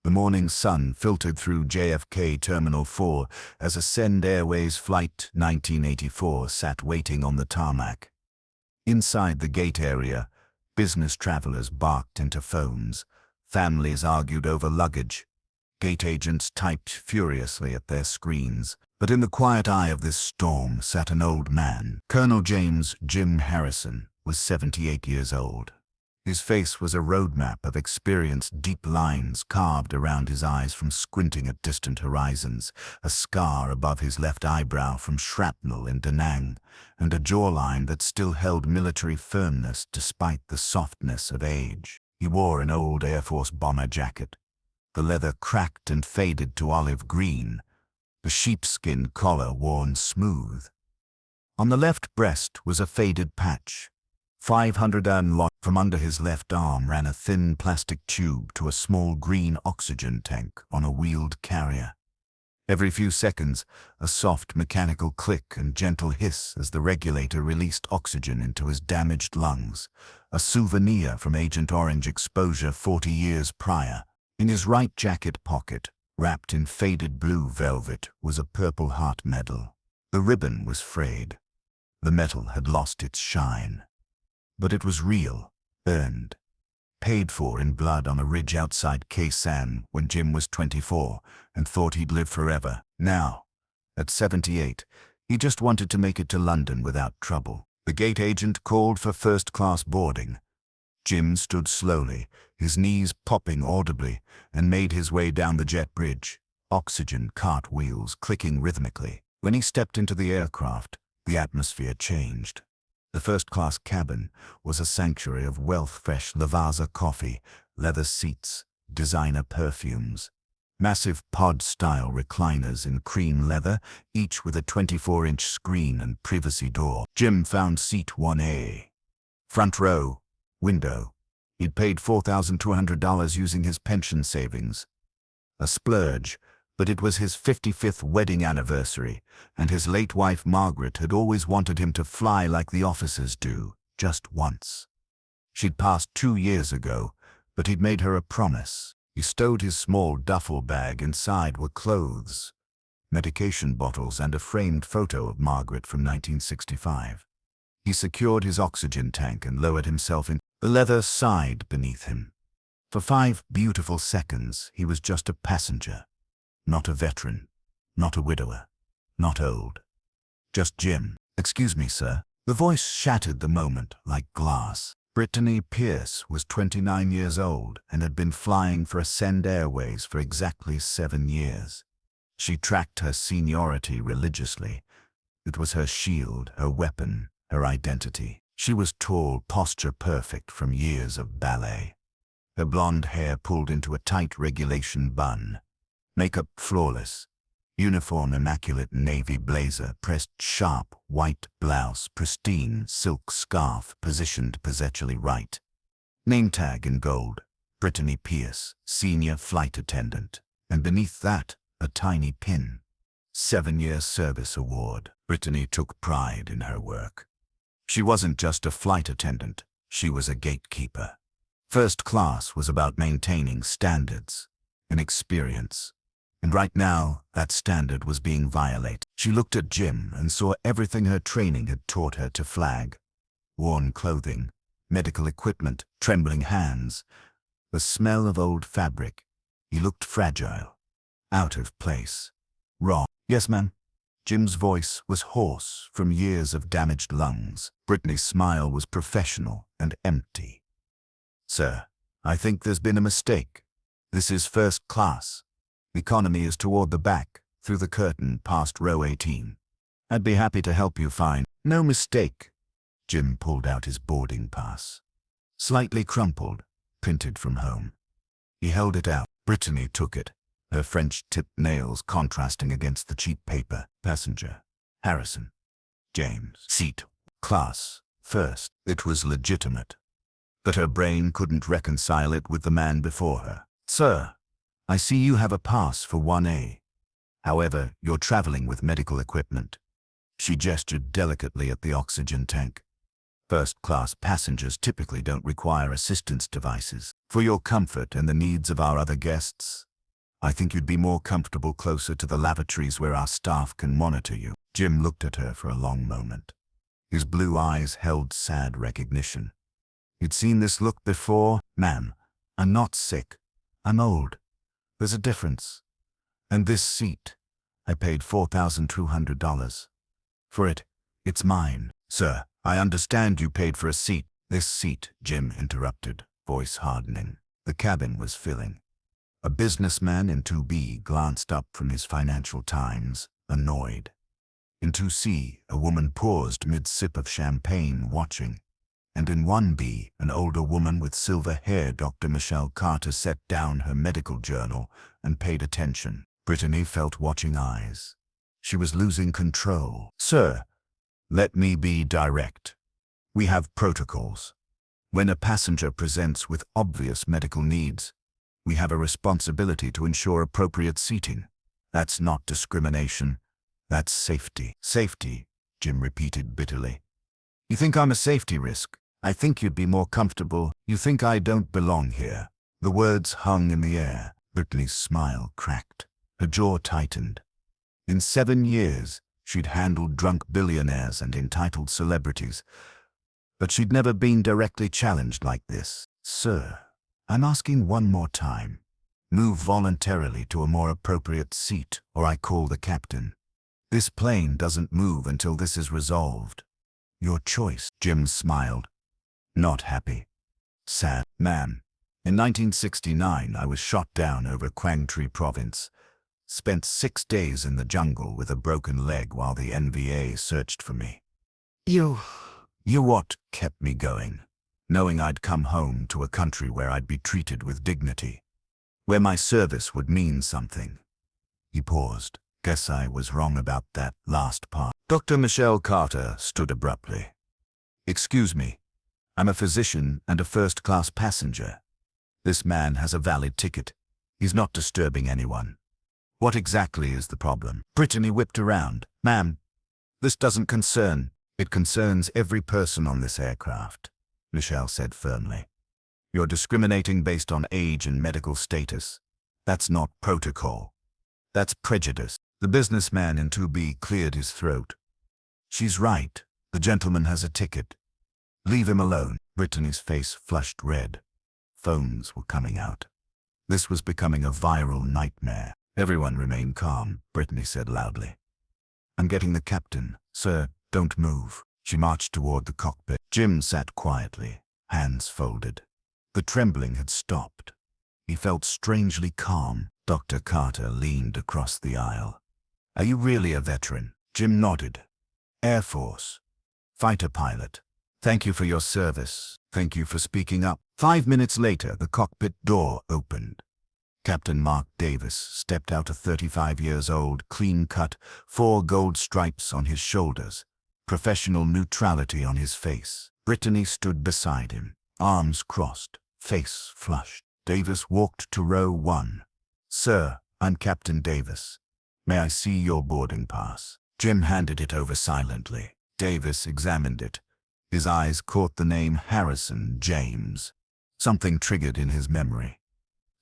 The morning sun filtered through JFK Terminal 4 as Ascend Airways Flight 1984 sat waiting on the tarmac. Inside the gate area, business travelers barked into phones. Families argued over luggage. Gate agents typed furiously at their screens. But in the quiet eye of this storm sat an old man. Colonel James Jim Harrison was 78 years old. His face was a roadmap of experience, deep lines carved around his eyes from squinting at distant horizons, a scar above his left eyebrow from shrapnel in Da Nang, and a jawline that still held military firmness despite the softness of age. He wore an old Air Force bomber jacket, the leather cracked and faded to olive green, the sheepskin collar worn smooth. On the left breast was a faded patch. 500 lot from under his left arm ran a thin plastic tube to a small green oxygen tank on a wheeled carrier. Every few seconds, a soft mechanical click and gentle hiss as the regulator released oxygen into his damaged lungs, a souvenir from Agent Orange exposure 40 years prior. In his right jacket pocket, wrapped in faded blue velvet, was a Purple Heart medal. The ribbon was frayed. The metal had lost its shine. But it was real, earned, paid for in blood on a ridge outside Khe Sanh when Jim was 24 and thought he'd live forever. Now, at 78, he just wanted to make it to London without trouble. The gate agent called for first-class boarding. Jim stood slowly, his knees popping audibly, and made his way down the jet bridge, oxygen cartwheels clicking rhythmically. When he stepped into the aircraft, the atmosphere changed. The first-class cabin was a sanctuary of wealth-fresh Lavazza coffee, leather seats, designer perfumes, massive pod-style recliners in cream leather, each with a 24-inch screen and privacy door. Jim found seat 1A. Front row, window. He'd paid $4,200 using his pension savings. A splurge, but it was his 55th wedding anniversary, and his late wife Margaret had always wanted him to fly like the officers do, just once. She'd passed 2 years ago, but he'd made her a promise. He stowed his small duffel bag. Inside were clothes, medication bottles, and a framed photo of Margaret from 1965. He secured his oxygen tank and lowered himself in. The leather sighed beneath him. For 5 beautiful seconds, he was just a passenger. Not a veteran, not a widower, not old. Just Jim. "Excuse me, sir." The voice shattered the moment like glass. Brittany Pierce was 29 years old and had been flying for Ascend Airways for exactly 7 years. She tracked her seniority religiously. It was her shield, her weapon, her identity. She was tall, posture perfect from years of ballet. Her blonde hair pulled into a tight regulation bun. Makeup flawless, uniform immaculate navy blazer, pressed sharp, white blouse, pristine silk scarf positioned possessively right. Name tag in gold, Brittany Pierce, senior flight attendant, and beneath that, a tiny pin. 7-year service award. Brittany took pride in her work. She wasn't just a flight attendant, she was a gatekeeper. First class was about maintaining standards, an experience. And right now, that standard was being violated. She looked at Jim and saw everything her training had taught her to flag. Worn clothing, medical equipment, trembling hands, the smell of old fabric. He looked fragile, out of place, wrong. "Yes, ma'am." Jim's voice was hoarse from years of damaged lungs. Brittany's smile was professional and empty. "Sir, I think there's been a mistake. This is first class. Economy is toward the back, through the curtain past row 18. I'd be happy to help you find." "No mistake." Jim pulled out his boarding pass. Slightly crumpled, printed from home. He held it out. Brittany took it, her French-tipped nails contrasting against the cheap paper. "Passenger, Harrison, James, seat, class, first." It was legitimate, but her brain couldn't reconcile it with the man before her. "Sir, I see you have a pass for 1A. However, you're traveling with medical equipment." She gestured delicately at the oxygen tank. "First-class passengers typically don't require assistance devices. For your comfort and the needs of our other guests, I think you'd be more comfortable closer to the lavatories where our staff can monitor you. Jim looked at her for a long moment. His blue eyes held sad recognition. He'd seen this look before. Ma'am, I'm not sick. I'm old. There's a difference. And this seat, I paid $4,200 for it. It's mine. Sir, I understand you paid for a seat. This seat, Jim interrupted, voice hardening. The cabin was filling. A businessman in 2B glanced up from his Financial Times, annoyed. In 2C, a woman paused mid-sip of champagne, watching. And in 1B, an older woman with silver hair, Dr. Michelle Carter, set down her medical journal and paid attention. Brittany felt watching eyes. She was losing control. Sir, let me be direct. We have protocols. When a passenger presents with obvious medical needs, we have a responsibility to ensure appropriate seating. That's not discrimination. That's safety. Safety, Jim repeated bitterly. You think I'm a safety risk? I think you'd be more comfortable. You think I don't belong here. The words hung in the air. Brittany's smile cracked. Her jaw tightened. In 7 years, she'd handled drunk billionaires and entitled celebrities, but she'd never been directly challenged like this. Sir, I'm asking one more time. Move voluntarily to a more appropriate seat, or I call the captain. This plane doesn't move until this is resolved. Your choice. Jim smiled. Not happy. Sad. Ma'am, in 1969 I was shot down over Quang Province. Spent 6 days in the jungle with a broken leg while the NVA searched for me. You what kept me going? Knowing I'd come home to a country where I'd be treated with dignity. Where my service would mean something. He paused. Guess I was wrong about that last part. Dr. Michelle Carter stood abruptly. Excuse me. I'm a physician and a first-class passenger. This man has a valid ticket. He's not disturbing anyone. What exactly is the problem? Brittany whipped around. Ma'am, this doesn't concern. It concerns every person on this aircraft, Michelle said firmly. You're discriminating based on age and medical status. That's not protocol. That's prejudice. The businessman in 2B cleared his throat. She's right. The gentleman has a ticket. Leave him alone. Brittany's face flushed red. Foams were coming out. This was becoming a viral nightmare. Everyone remain calm, Brittany said loudly. I'm getting the captain. Sir, don't move. She marched toward the cockpit. Jim sat quietly, hands folded. The trembling had stopped. He felt strangely calm. Dr. Carter leaned across the aisle. Are you really a veteran? Jim nodded. Air Force. Fighter pilot. Thank you for your service. Thank you for speaking up. 5 minutes later, the cockpit door opened. Captain Mark Davis stepped out, a 35 years old, clean-cut, 4 gold stripes on his shoulders, professional neutrality on his face. Brittany stood beside him, arms crossed, face flushed. Davis walked to row 1. Sir, I'm Captain Davis. May I see your boarding pass? Jim handed it over silently. Davis examined it. His eyes caught the name Harrison James. Something triggered in his memory.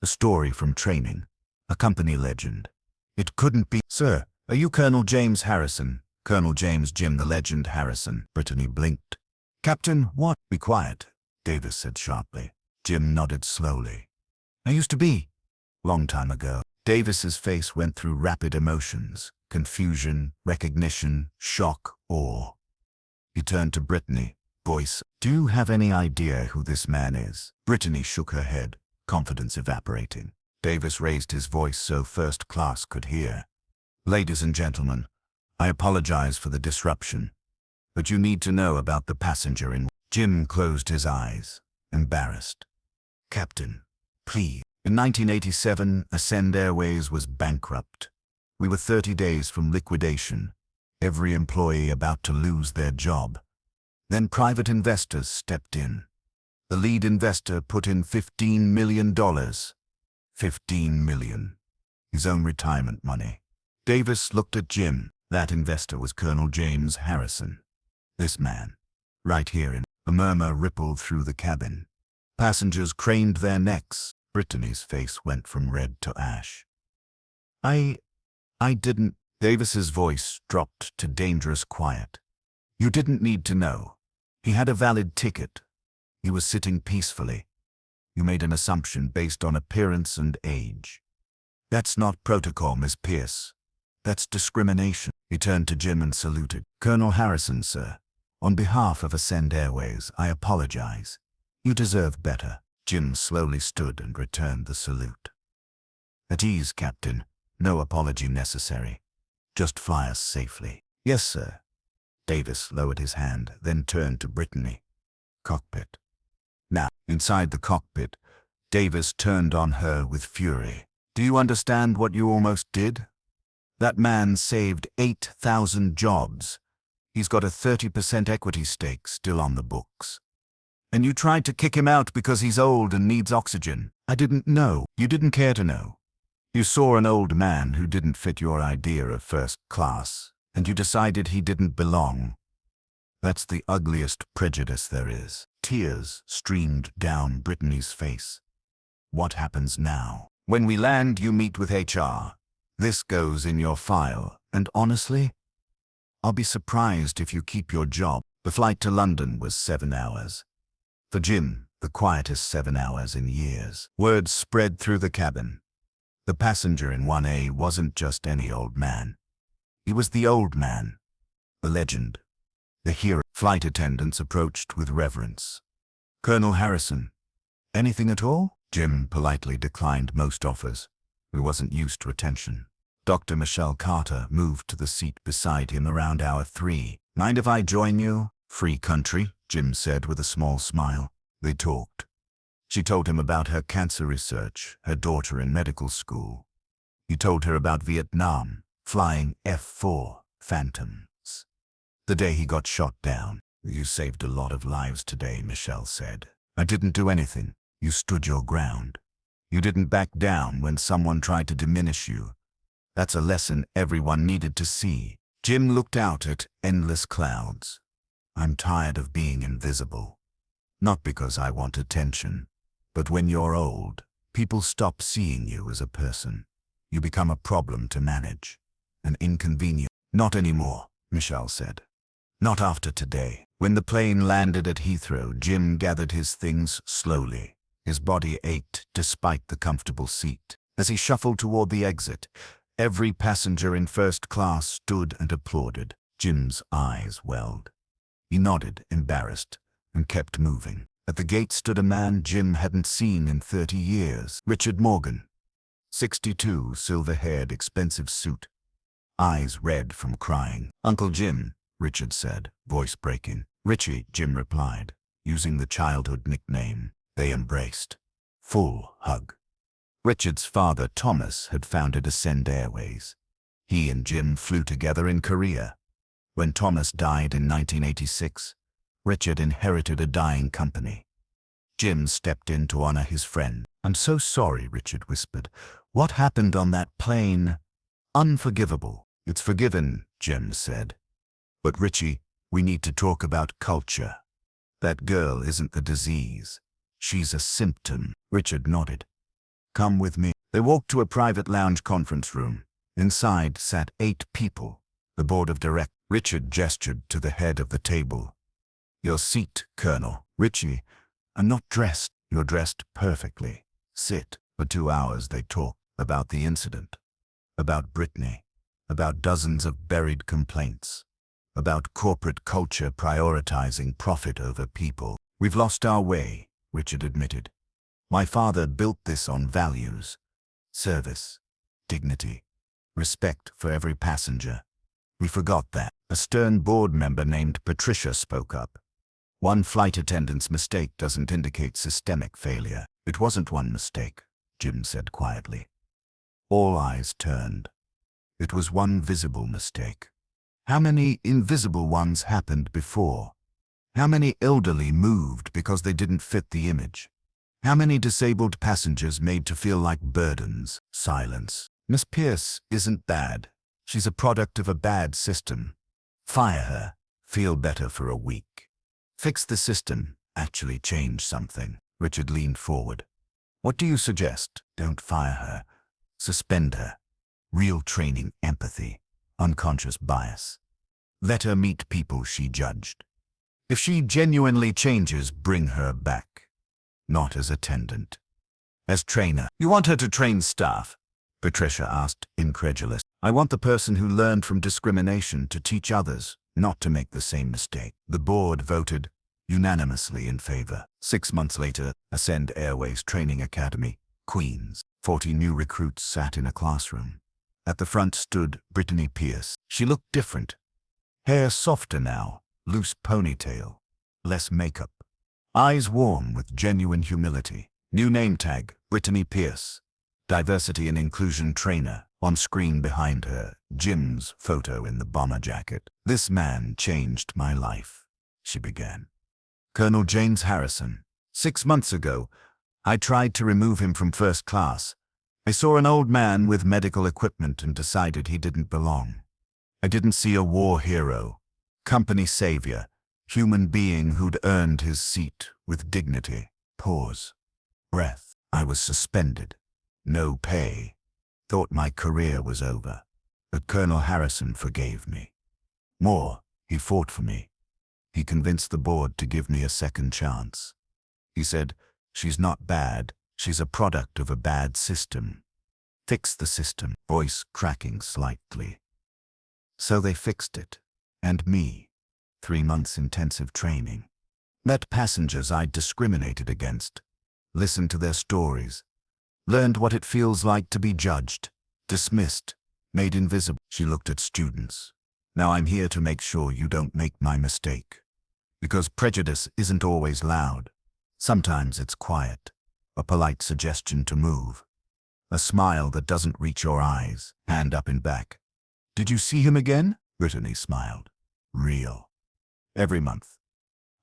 A story from training. A company legend. It couldn't be. Sir, are you Colonel James Harrison? Colonel James Jim the Legend Harrison. Brittany blinked. Captain, what? Be quiet, Davis said sharply. Jim nodded slowly. I used to be. Long time ago. Davis's face went through rapid emotions. Confusion, recognition, shock, awe. He turned to Brittany. Voice, do you have any idea who this man is? Brittany shook her head, confidence evaporating. Davis raised his voice so first class could hear. Ladies and gentlemen, I apologize for the disruption, but you need to know about the passenger in... Jim closed his eyes, embarrassed. Captain, please. In 1987, Ascend Airways was bankrupt. We were 30 days from liquidation, every employee about to lose their job. Then private investors stepped in. The lead investor put in $15 million. $15 million. His own retirement money. Davis looked at Jim. That investor was Colonel James Harrison. This man. Right here in... A murmur rippled through the cabin. Passengers craned their necks. Brittany's face went from red to ash. I didn't. Davis's voice dropped to dangerous quiet. You didn't need to know. He had a valid ticket. He was sitting peacefully. You made an assumption based on appearance and age. That's not protocol, Miss Pierce. That's discrimination. He turned to Jim and saluted. Colonel Harrison, sir. On behalf of Ascend Airways, I apologize. You deserve better. Jim slowly stood and returned the salute. At ease, Captain. No apology necessary. Just fly us safely. Yes, sir. Davis lowered his hand, then turned to Brittany. Cockpit. Now, inside the cockpit, Davis turned on her with fury. Do you understand what you almost did? That man saved 8,000 jobs. He's got a 30% equity stake still on the books. And you tried to kick him out because he's old and needs oxygen. I didn't know. You didn't care to know. You saw an old man who didn't fit your idea of first class, and you decided he didn't belong. That's the ugliest prejudice there is. Tears streamed down Brittany's face. What happens now? When we land, you meet with HR. This goes in your file, and honestly, I'll be surprised if you keep your job. The flight to London was 7 hours. For Jim, the quietest 7 hours in years. Word spread through the cabin. The passenger in 1A wasn't just any old man. He was the old man, the legend, the hero. Flight attendants approached with reverence. Colonel Harrison, anything at all? Jim politely declined most offers. He wasn't used to attention. Dr. Michelle Carter moved to the seat beside him around hour 3. Mind if I join you? Free country, Jim said with a small smile. They talked. She told him about her cancer research, her daughter in medical school. He told her about Vietnam, flying F-4 Phantoms. The day he got shot down. You saved a lot of lives today, Michelle said. I didn't do anything. You stood your ground. You didn't back down when someone tried to diminish you. That's a lesson everyone needed to see. Jim looked out at endless clouds. I'm tired of being invisible. Not because I want attention. But when you're old, people stop seeing you as a person. You become a problem to manage. An inconvenience. Not anymore, Michelle said. Not after today. When the plane landed at Heathrow, Jim gathered his things slowly. His body ached despite the comfortable seat. As he shuffled toward the exit, every passenger in first class stood and applauded. Jim's eyes welled. He nodded, embarrassed, and kept moving. At the gate stood a man Jim hadn't seen in 30 years. Richard Morgan. 62, silver-haired, expensive suit. Eyes red from crying. Uncle Jim, Richard said, voice breaking. Richie, Jim replied, using the childhood nickname. They embraced. Full hug. Richard's father, Thomas, had founded Ascend Airways. He and Jim flew together in Korea. When Thomas died in 1986, Richard inherited a dying company. Jim stepped in to honor his friend. I'm so sorry, Richard whispered. What happened on that plane? Unforgivable. It's forgiven, Jim said. But Richie, we need to talk about culture. That girl isn't the disease. She's a symptom. Richard nodded. Come with me. They walked to a private lounge conference room. Inside sat 8 people. The board of directors. Richard gestured to the head of the table. Your seat, Colonel. Richie, I'm not dressed. You're dressed perfectly. Sit. For 2 hours they talked about the incident, about Brittany, about dozens of buried complaints, about corporate culture prioritizing profit over people. We've lost our way, Richard admitted. My father built this on values, service, dignity, respect for every passenger. We forgot that. A stern board member named Patricia spoke up. One flight attendant's mistake doesn't indicate systemic failure. It wasn't one mistake, Jim said quietly. All eyes turned. It was one visible mistake. How many invisible ones happened before? How many elderly moved because they didn't fit the image? How many disabled passengers made to feel like burdens? Silence. Miss Pierce isn't bad. She's a product of a bad system. Fire her. Feel better for a week. Fix the system. Actually change something. Richard leaned forward. What do you suggest? Don't fire her. Suspend her. Real training, empathy, unconscious bias. Let her meet people she judged. If she genuinely changes, bring her back. Not as attendant. As trainer. You want her to train staff? Patricia asked, incredulous. I want the person who learned from discrimination to teach others not to make the same mistake. The board voted unanimously in favor. 6 months later, Ascend Airways Training Academy, Queens. 40 new recruits sat in a classroom. At the front stood Brittany Pierce. She looked different. Hair softer now, loose ponytail, less makeup. Eyes warm with genuine humility. New name tag, Brittany Pierce. Diversity and inclusion trainer. On screen behind her, Jim's photo in the bomber jacket. This man changed my life, she began. Colonel James Harrison. 6 months ago, I tried to remove him from first class. I saw an old man with medical equipment and decided he didn't belong. I didn't see a war hero, company savior, human being who'd earned his seat with dignity. Pause. Breath. I was suspended. No pay. Thought my career was over. But Colonel Harrison forgave me. More, he fought for me. He convinced the board to give me a second chance. He said, she's not bad, she's a product of a bad system. Fix the system. Voice cracking slightly. So they fixed it. And me. 3 months intensive training. Met passengers I'd discriminated against. Listened to their stories. Learned what it feels like to be judged, dismissed, made invisible. She looked at students. Now I'm here to make sure you don't make my mistake. Because prejudice isn't always loud. Sometimes it's quiet. A polite suggestion to move. A smile that doesn't reach your eyes. Hand up and back. Did you see him again? Brittany smiled. Real. Every month.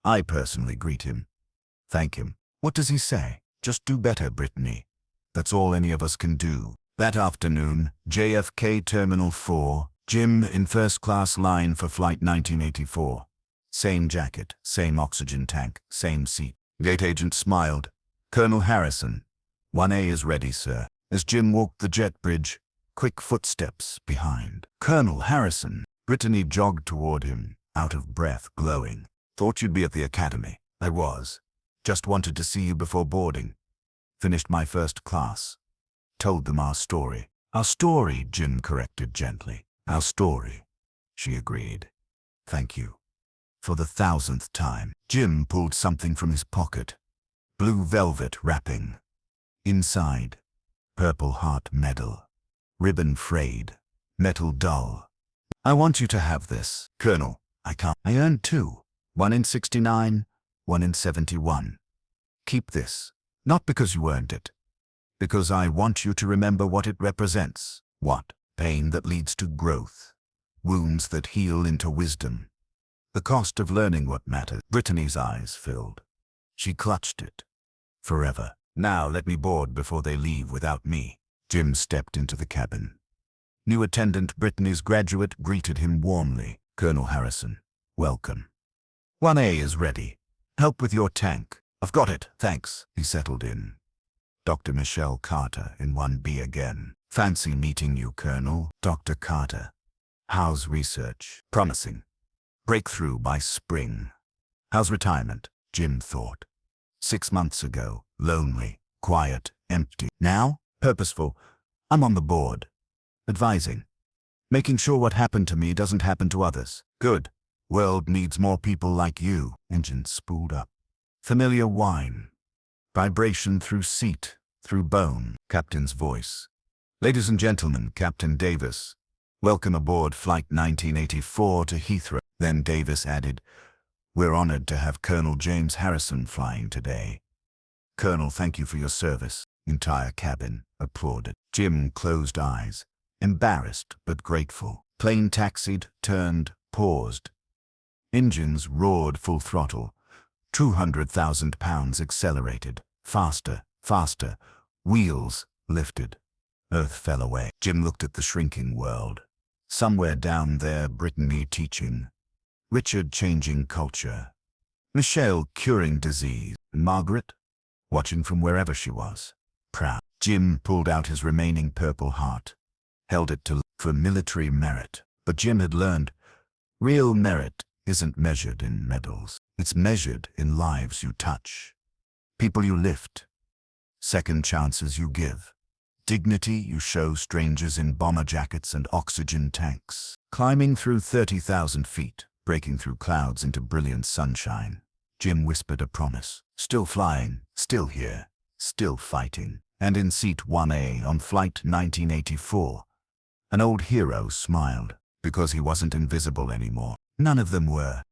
I personally greet him. Thank him. What does he say? Just do better, Brittany. That's all any of us can do. That afternoon, JFK Terminal 4, Jim in first class line for flight 1984. Same jacket, same oxygen tank, same seat. Gate agent smiled. Colonel Harrison. 1A is ready, sir. As Jim walked the jet bridge, quick footsteps behind. Colonel Harrison. Brittany jogged toward him, out of breath, glowing. Thought you'd be at the academy. I was. Just wanted to see you before boarding. Finished my first class. Told them our story. Our story, Jim corrected gently. Our story, she agreed. Thank you. For the 1000th time. Jim pulled something from his pocket. Blue velvet wrapping. Inside, Purple Heart medal. Ribbon frayed. Metal dull. I want you to have this. Colonel, I can't. I earned 2. 1 in 69, 1 in 71. Keep this. Not because you earned it. Because I want you to remember what it represents. What? Pain that leads to growth. Wounds that heal into wisdom. The cost of learning what matters. Brittany's eyes filled. She clutched it. Forever. Now let me board before they leave without me. Jim stepped into the cabin. New attendant Brittany's graduate greeted him warmly. Colonel Harrison, welcome. 1A is ready. Help with your tank. I've got it, thanks. He settled in. Dr. Michelle Carter in 1B again. Fancy meeting you, Colonel. Dr. Carter. How's research? Promising. Breakthrough by spring. How's retirement? Jim thought. 6 months ago, lonely, quiet, empty. Now, purposeful. I'm on the board. Advising. Making sure what happened to me doesn't happen to others. Good. World needs more people like you. Engine spooled up. Familiar whine. Vibration through seat, through bone. Captain's voice. Ladies and gentlemen, Captain Davis. Welcome aboard Flight 1984 to Heathrow. Then Davis added, we're honored to have Colonel James Harrison flying today. Colonel, thank you for your service. Entire cabin applauded. Jim closed eyes. Embarrassed but grateful. Plane taxied, turned, paused. Engines roared full throttle. 200,000 pounds accelerated. Faster, faster. Wheels lifted. Earth fell away. Jim looked at the shrinking world. Somewhere down there, Brittany teaching. Richard changing culture. Michelle curing disease. Margaret watching from wherever she was. Proud. Jim pulled out his remaining Purple Heart. held it for military merit. But Jim had learned, real merit isn't measured in medals. It's measured in lives you touch, people you lift, second chances you give, dignity you show strangers in bomber jackets and oxygen tanks. Climbing through 30,000 feet, breaking through clouds into brilliant sunshine, Jim whispered a promise. Still flying, still here, still fighting. And in seat 1A on flight 1984, an old hero smiled, because he wasn't invisible anymore. None of them were.